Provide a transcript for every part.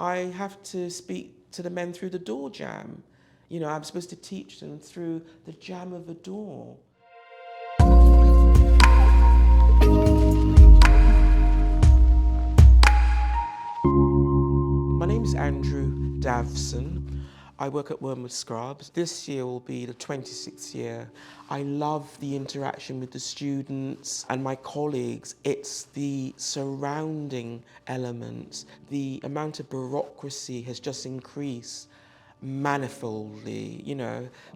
I have to speak to the men through the door jamb. I'm supposed to teach them through the jamb of a door. My name is Andrew Davison. I work at Wormwood Scrubs. This year will be the 26th year. I love the interaction with the students and my colleagues. It's the surrounding elements. The amount of bureaucracy has just increased manifoldly.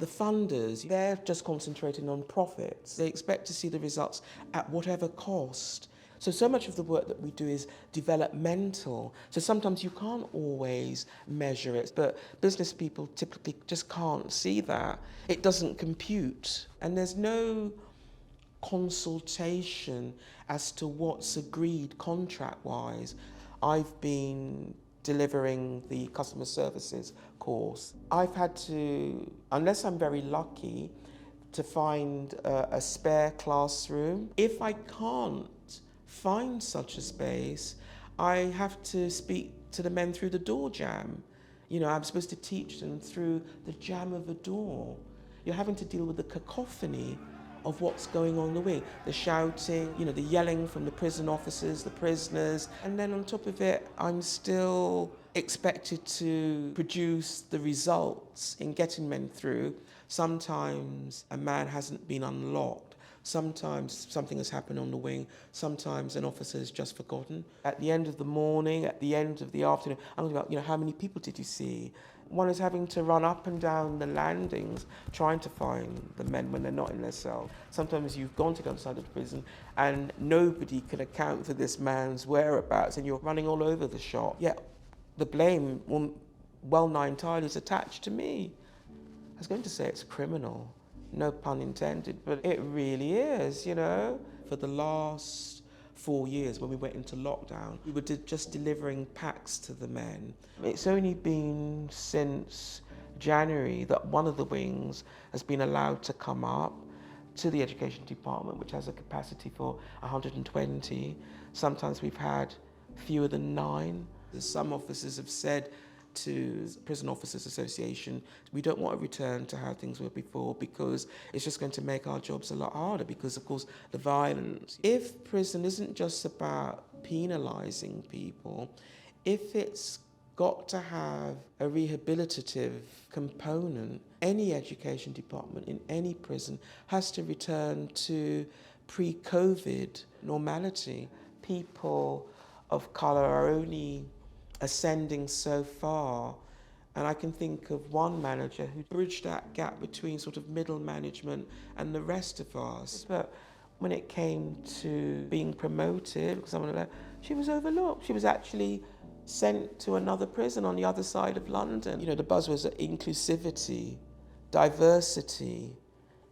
The funders, they're just concentrating on profits. They expect to see the results at whatever cost. So much of the work that we do is developmental. So sometimes you can't always measure it, but business people typically just can't see that. It doesn't compute. And there's no consultation as to what's agreed contract-wise. I've been delivering the customer services course. I've had to, unless I'm very lucky, to find a spare classroom. If I can't find such a space, I have to speak to the men through the door jamb. I'm supposed to teach them through the jamb of a door. You're having to deal with the cacophony of what's going on in the wing, the shouting, the yelling from the prison officers, the prisoners, and then on top of it, I'm still expected to produce the results in getting men through. Sometimes a man hasn't been unlocked. Sometimes something has happened on the wing. Sometimes an officer has just forgotten. At the end of the morning, at the end of the afternoon, I'm talking about, how many people did you see? One is having to run up and down the landings trying to find the men when they're not in their cell. Sometimes you've gone to the other side of the prison and nobody can account for this man's whereabouts and you're running all over the shop. Yet the blame, well nigh entirely, is attached to me. I was going to say it's criminal. No pun intended, but it really is, For the last 4 years, when we went into lockdown, we were just delivering packs to the men. It's only been since January that one of the wings has been allowed to come up to the education department, which has a capacity for 120. Sometimes we've had fewer than 9. Some officers have said to Prison Officers Association, we don't want to return to how things were before because it's just going to make our jobs a lot harder because, of course, the violence. If prison isn't just about penalising people, if it's got to have a rehabilitative component, any education department in any prison has to return to pre-COVID normality. People of colour are only ascending so far, and I can think of one manager who bridged that gap between sort of middle management and the rest of us. But when it came to being promoted, she was overlooked. She was actually sent to another prison on the other side of London. The buzzwords are inclusivity, diversity,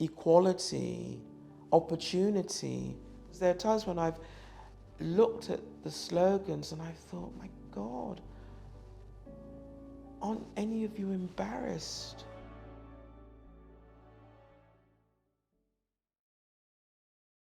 equality, opportunity. There are times when I've looked at the slogans and I thought, my God, aren't any of you embarrassed